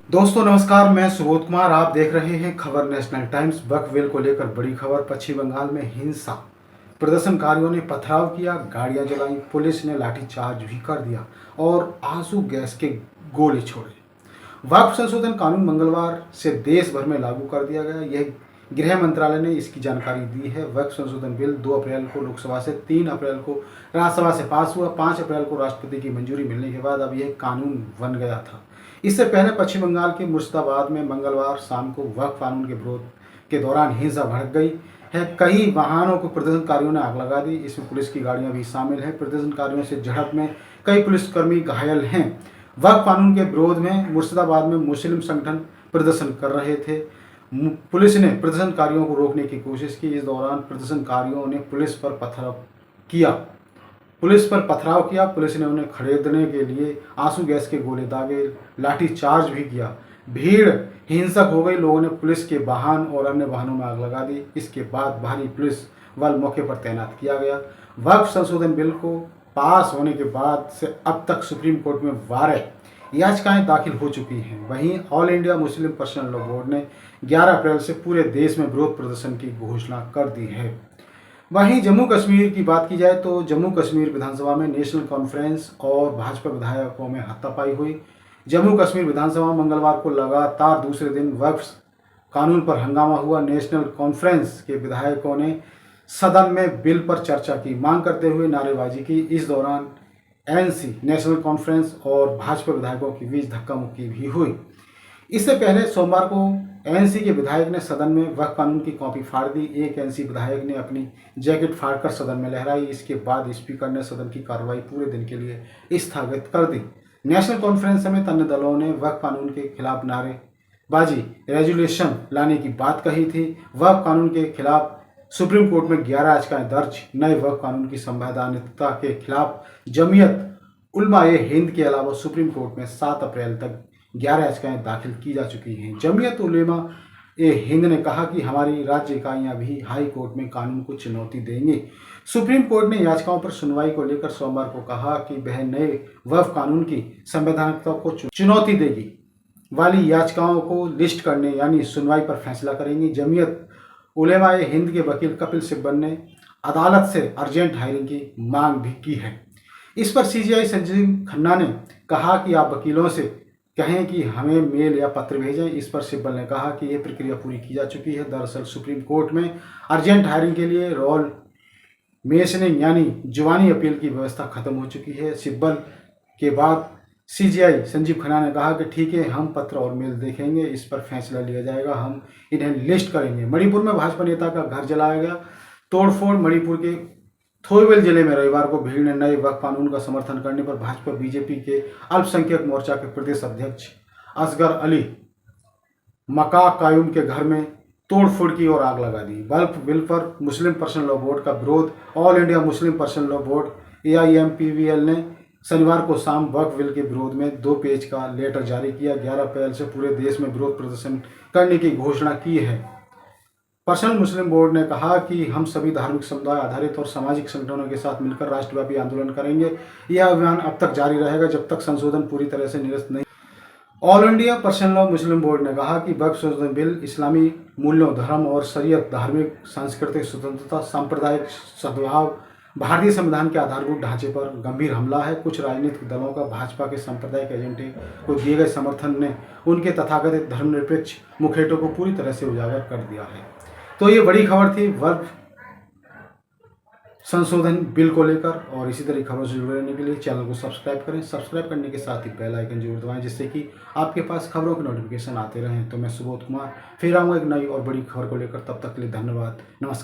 दोस्तों नमस्कार, मैं सुबोध कुमार। आप देख रहे हैं खबर नेशनल टाइम्स। वक्फ बिल को लेकर बड़ी खबर। पश्चिम बंगाल में हिंसा, प्रदर्शनकारियों ने पथराव किया, गाड़ियां जलाई, पुलिस ने लाठीचार्ज भी कर दिया और आंसू गैस के गोले छोड़े। वक्फ संशोधन कानून मंगलवार से देश भर में लागू कर दिया गया। यह गृह मंत्रालय ने इसकी जानकारी दी है। वक्फ संशोधन बिल 2 अप्रैल को लोकसभा से, 3 अप्रैल को राज्यसभा से पास हुआ। 5 अप्रैल को राष्ट्रपति की मंजूरी मिलने के बाद अब यह कानून बन गया था। इससे पहले पश्चिम बंगाल के मुर्शिदाबाद में मंगलवार शाम को वक्फ कानून के विरोध के दौरान हिंसा भड़क गई है। कई वाहनों को प्रदर्शनकारियों ने आग लगा दी। इसमें पुलिस की गाड़ियां भी शामिल हैं। प्रदर्शनकारियों से झड़प में कई पुलिसकर्मी घायल हैं। वक्फ कानून के विरोध में मुर्शिदाबाद में मुस्लिम संगठन प्रदर्शन कर रहे थे। पुलिस ने प्रदर्शनकारियों को रोकने की कोशिश की। इस दौरान प्रदर्शनकारियों ने पुलिस पर पथराव किया। पुलिस ने उन्हें खदेड़ने के लिए आंसू गैस के गोले दागे, लाठीचार्ज भी किया। भीड़ हिंसक हो गई। लोगों ने पुलिस के वाहन और अन्य वाहनों में आग लगा दी। इसके बाद भारी पुलिस बल मौके पर तैनात किया गया। वक्फ संशोधन बिल को पास होने के बाद से अब तक सुप्रीम कोर्ट में 12 याचिकाएं दाखिल हो चुकी हैं। वहीं all India Muslim personal law board ने 11 अप्रैल से पूरे देश में विरोध प्रदर्शन की घोषणा कर दी है। वहीं जम्मू कश्मीर की बात की जाए तो जम्मू कश्मीर विधानसभा में नेशनल कॉन्फ्रेंस और भाजपा विधायकों में हाथापाई हुई। जम्मू कश्मीर विधानसभा मंगलवार को लगातार दूसरे दिन वक्फ कानून पर हंगामा हुआ। नेशनल कॉन्फ्रेंस के विधायकों ने सदन में बिल पर चर्चा की मांग करते हुए नारेबाजी की। इस दौरान एनसी नेशनल कॉन्फ्रेंस और भाजपा विधायकों के बीच धक्का मुक्की भी हुई। इससे पहले सोमवार को एनसी के विधायक ने सदन में वक्फ कानून की कॉपी फाड़ दी। एक एनसी विधायक ने अपनी जैकेट फाड़कर सदन में लहराई। इसके बाद स्पीकर ने सदन की कार्रवाई पूरे दिन के लिए स्थगित कर दी। नेशनल कॉन्फ्रेंस समेत अन्य दलों ने वक्फ कानून के खिलाफ नारेबाजी, रेजुलेशन लाने की बात कही थी। वक्फ कानून के खिलाफ सुप्रीम कोर्ट में 11 याचिकाएं दर्ज। नए वक्फ कानून की संवैधानिकता के खिलाफ जमीयत उलमा-ए हिंद के अलावा सुप्रीम कोर्ट में 7 अप्रैल तक 11 याचिकाएं दाखिल की जा चुकी हैं। जमीयत उलमा-ए-हिंद ने कहा कि हमारी राज्य इकाइयां भी हाई कोर्ट में कानून को चुनौती देंगी। सुप्रीम कोर्ट ने याचिकाओं पर सुनवाई को लेकर सोमवार को कहा कि वह नए वक्फ कानून की संवैधानिकता को चुनौती देगी वाली याचिकाओं को लिस्ट करने यानी सुनवाई पर फैसला करेंगी। जमीयत उलमा-ए-हिंद के वकील कपिल सिब्बल ने अदालत से अर्जेंट हायरिंग की मांग भी की है। इस पर सीजेआई संजीव खन्ना ने कहा कि आप वकीलों से कहें कि हमें मेल या पत्र भेजें। इस पर सिब्बल ने कहा कि यह प्रक्रिया पूरी की जा चुकी है। दरअसल सुप्रीम कोर्ट में अर्जेंट हायरिंग के लिए रोल मेशनिंग यानी जुबानी अपील की व्यवस्था खत्म हो चुकी है। सिब्बल के बाद सीजेआई संजीव खन्ना ने कहा कि ठीक है, हम पत्र और मेल देखेंगे, इस पर फैसला लिया जाएगा, हम इन्हें लिस्ट करेंगे। मणिपुर में भाजपा नेता का घर जलाया गया, तोड़फोड़। मणिपुर के थोइबल जिले में रविवार को भीड़ ने नए वक्फ कानून का समर्थन करने पर भाजपा बीजेपी के अल्पसंख्यक मोर्चा के प्रदेश अध्यक्ष असगर अली मकाकायुम के घर में तोड़फोड़ की और आग लगा दी। वक्फ बिल पर मुस्लिम पर्सनल लॉ बोर्ड का विरोध। All India Muslim personal law board AIMPVL ने शनिवार को शाम वक्फ बिल के विरोध में 2 पेज का लेटर जारी किया। 11 अप्रैल से पूरे देश में विरोध प्रदर्शन करने की घोषणा की है। पर्सनल मुस्लिम बोर्ड ने कहा कि हम सभी धार्मिक समुदाय आधारित और सामाजिक संगठनों के साथ मिलकर राष्ट्रव्यापी आंदोलन करेंगे। यह अभियान अब तक जारी रहेगा जब तक संशोधन पूरी तरह से निरस्त नहीं। ऑल इंडिया पर्सनल लॉ मुस्लिम बोर्ड ने कहा कि वक्फ संशोधन बिल इस्लामी मूल्यों, धर्म और शरीयत, धार्मिक सांस्कृतिक स्वतंत्रता, सांप्रदायिक सद्भाव, भारतीय संविधान के आधारभूत ढांचे पर गंभीर हमला है। कुछ राजनीतिक दलों का भाजपा के सांप्रदायिक एजेंडे को दिए गए समर्थन ने उनके तथाकथित धर्मनिरपेक्ष मुखौटों को पूरी तरह से उजागर कर दिया है। तो ये बड़ी खबर थी वक्फ संशोधन बिल को लेकर। और इसी तरह खबरों से जुड़े रहने के लिए चैनल को सब्सक्राइब करें। सब्सक्राइब करने के साथ ही बेल आइकन जरूर दबाएं, जिससे कि आपके पास खबरों के नोटिफिकेशन आते रहें। तो मैं सुबोध कुमार फिर आऊँगा एक नई और बड़ी खबर को लेकर। तब तक के लिए धन्यवाद, नमस्कार।